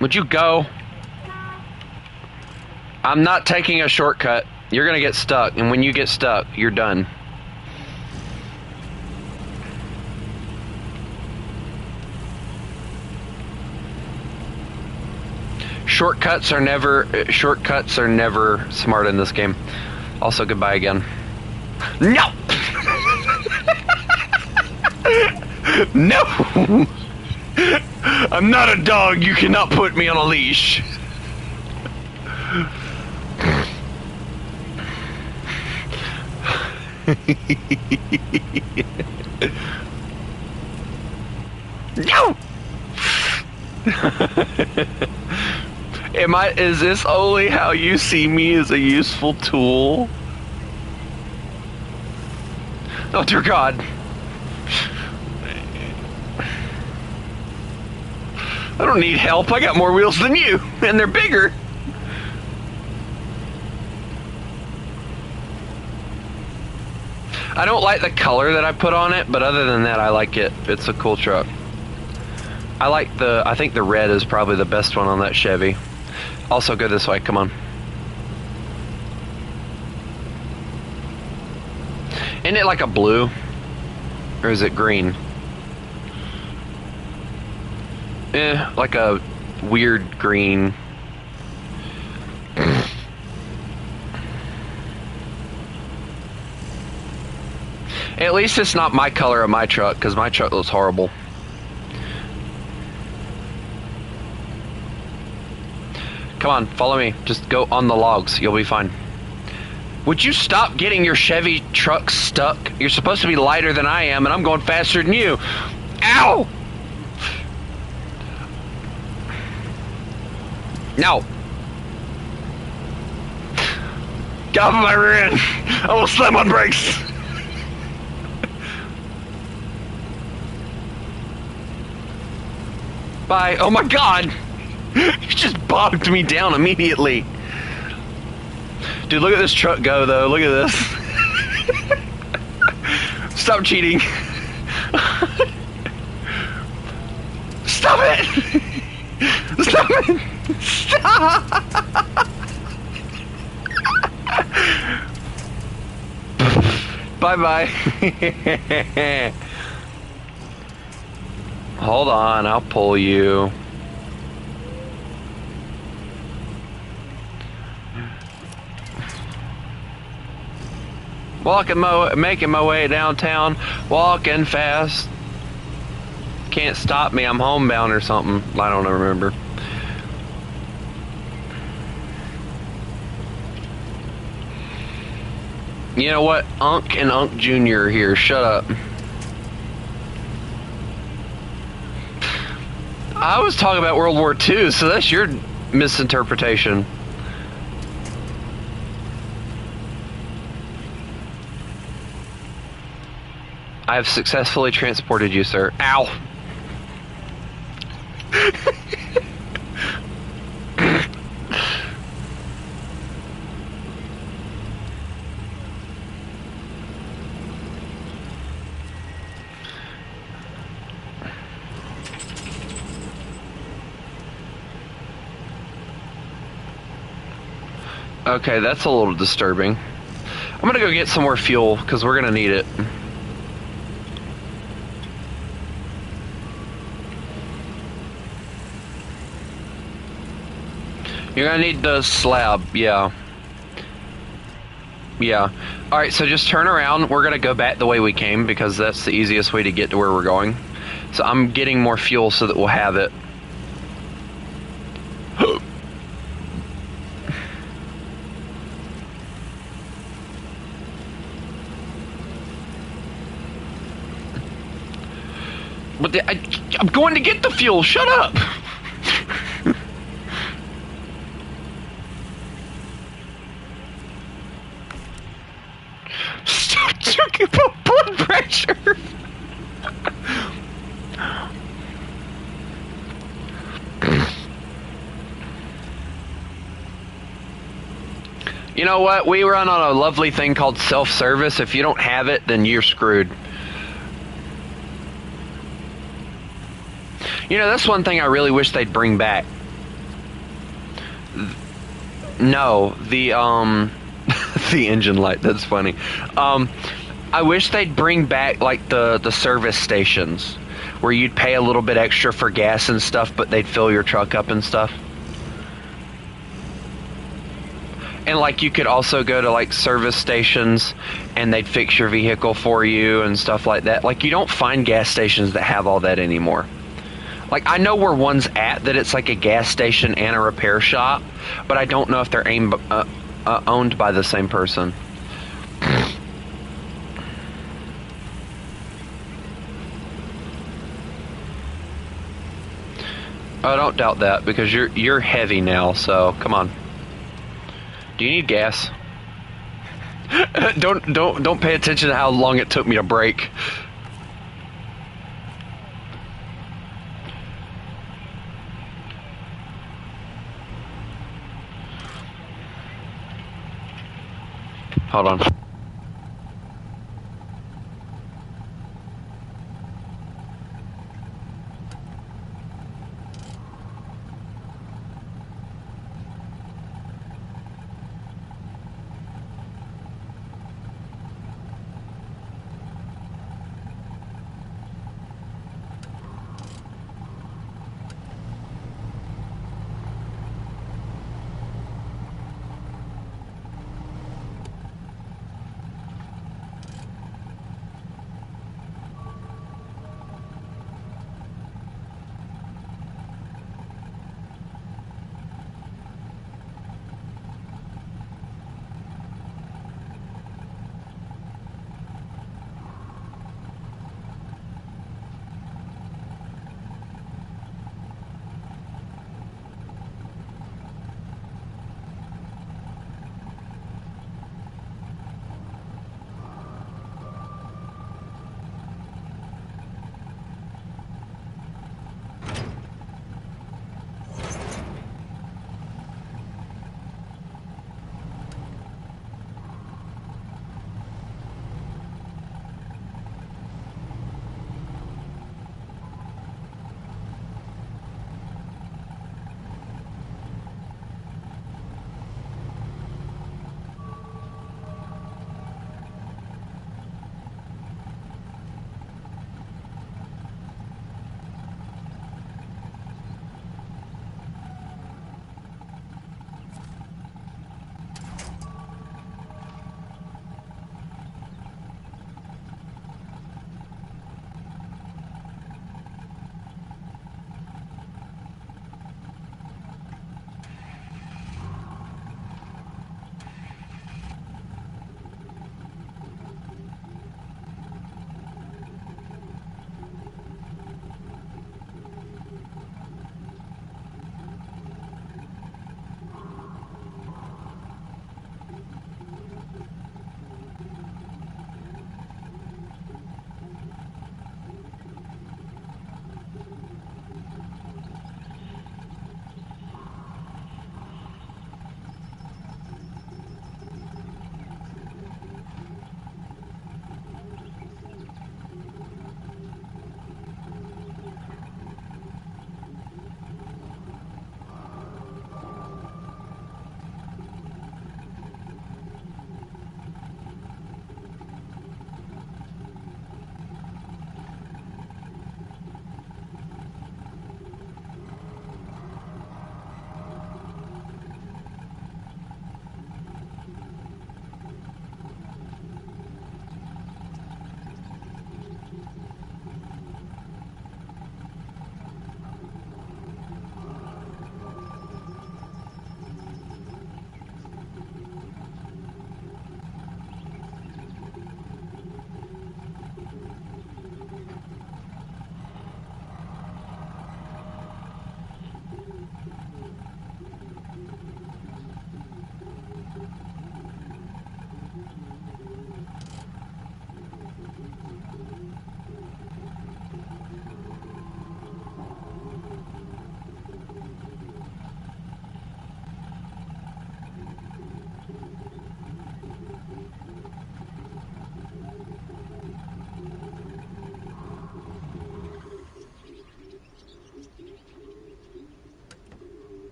Would you go? I'm not taking a shortcut. You're gonna get stuck, and when you get stuck, you're done. Shortcuts are never smart in this game. Also, goodbye again. No! No! I'm not a dog. You cannot put me on a leash. No! Is this only how you see me as a useful tool? Oh dear God. I don't need help. I got more wheels than you, and they're bigger. I don't like the color that I put on it, but other than that, I like it. It's a cool truck. I think the red is probably the best one on that Chevy. Also, go this way. Come on. Isn't it like a blue? Or is it green? Like a weird green. At least it's not my color of my truck, because my truck looks horrible. Come on, follow me. Just go on the logs. You'll be fine. Would you stop getting your Chevy truck stuck? You're supposed to be lighter than I am, and I'm going faster than you. Ow! No. Get off of my rear end. I will slam on brakes. Bye. Oh my god. You just bogged me down immediately. Dude, look at this truck go, though. Look at this. Stop cheating. Stop it. Stop it. Stop. Bye-bye. Hold on, I'll pull you. Making my way downtown, walking fast. Can't stop me, I'm homebound or something. I don't remember. You know what? Unc and Unc Jr. are here. Shut up. I was talking about World War II, so that's your misinterpretation. I have successfully transported you, sir. Ow! Okay, that's a little disturbing. I'm gonna go get some more fuel, because we're gonna need it. You're gonna need the slab, yeah. Yeah. Alright, so just turn around. We're gonna go back the way we came, because that's the easiest way to get to where we're going. So I'm getting more fuel so that we'll have it. But I'm going to get the fuel. Shut up. Stop talking about blood pressure. You know what? We run on a lovely thing called self-service. If you don't have it, then you're screwed. You know, that's one thing I really wish they'd bring back. No, the the engine light, that's funny. I wish they'd bring back like the service stations where you'd pay a little bit extra for gas and stuff, but they'd fill your truck up and stuff. And like you could also go to like service stations and they'd fix your vehicle for you and stuff like that. Like you don't find gas stations that have all that anymore. Like, I know where one's at, that it's like a gas station and a repair shop, but I don't know if they're owned by the same person. I don't doubt that, because you're heavy now, so come on. Do you need gas? Don't pay attention to how long it took me to brake. Hold on.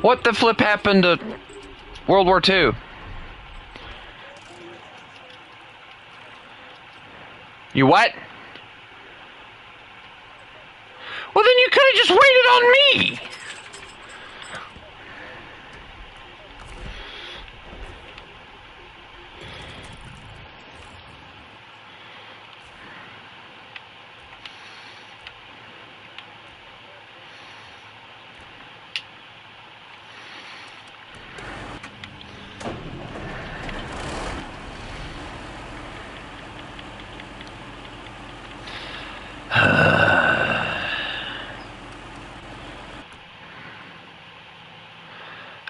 What the flip happened to World War II? You what? Well, then you could have just waited on me.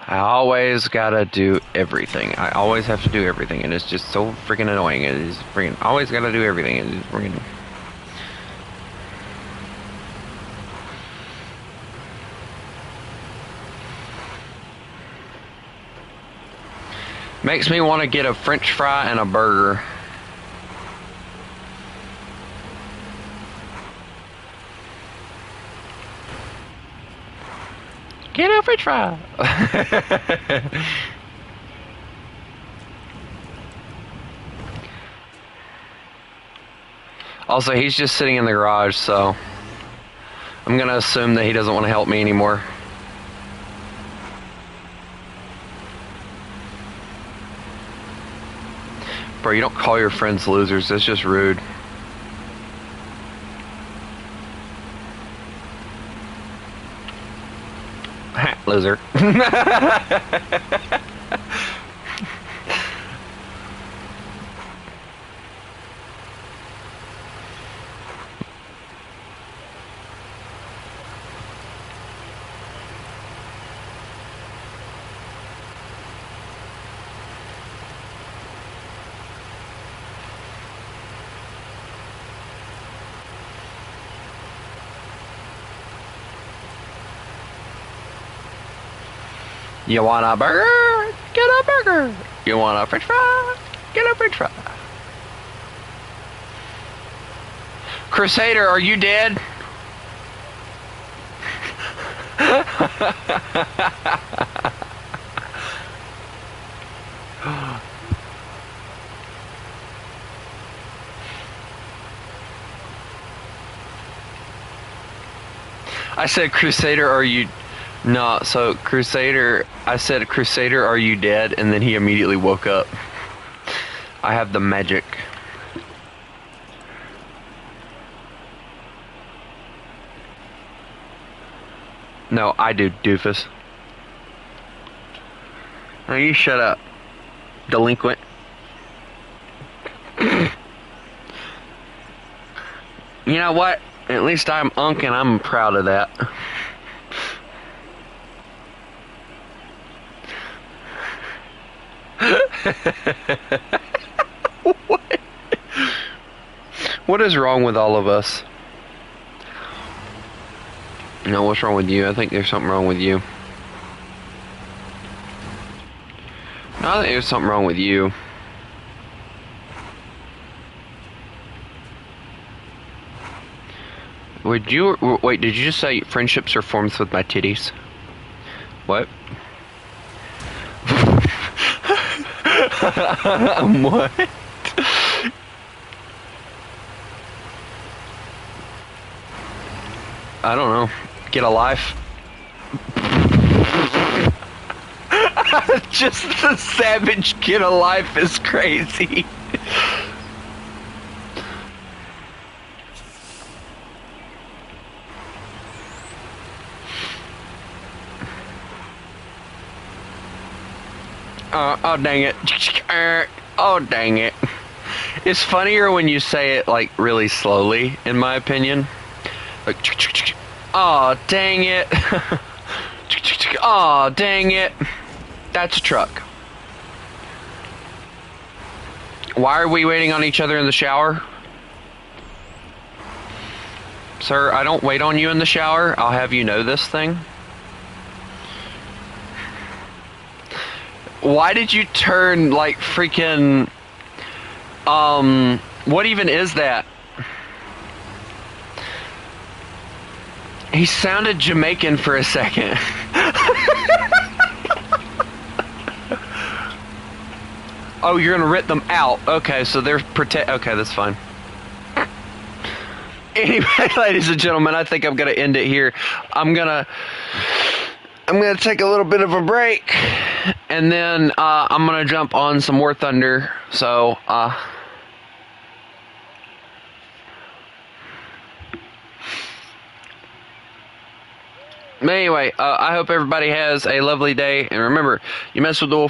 I always gotta do everything. I always have to do everything, and it's just so freaking annoying. It is freaking always gotta do everything. It is freaking. Makes me want to get a French fry and a burger. Get a French fry. Also, he's just sitting in the garage, so I'm gonna assume that he doesn't want to help me anymore. Bro, you don't call your friends losers. That's just rude. Loser. You want a burger? Get a burger. You want a French fry? Get a French fry. Crusader, are you dead? I said, Crusader, are you... No, so Crusader, I said, Crusader, are you dead? And then he immediately woke up. I have the magic. No, I do, doofus. Now you shut up, delinquent. You know what? At least I'm Unk and I'm proud of that. What? What is wrong with all of us? No, what's wrong with you? I think there's something wrong with you. No, I think there's something wrong with you. Would you... Wait, did you just say friendships are formed with my titties? What? What? I don't know. Get a life. Just the savage get a life is crazy. Oh dang it. Oh dang it. It's funnier when you say it like really slowly, in my opinion. Like, oh dang it. Oh dang it. That's a truck. Why are we waiting on each other in the shower? Sir, I don't wait on you in the shower. I'll have you know this thing. Why did you turn like freaking... what even is that? He sounded Jamaican for a second. Oh, you're gonna rent them out. Okay, so they're protect. Okay, that's fine. Anyway, ladies and gentlemen, I think I'm gonna end it here. I'm gonna take a little bit of a break, and then I'm gonna jump on some War Thunder. So anyway, I hope everybody has a lovely day, and remember, you mess with the wolf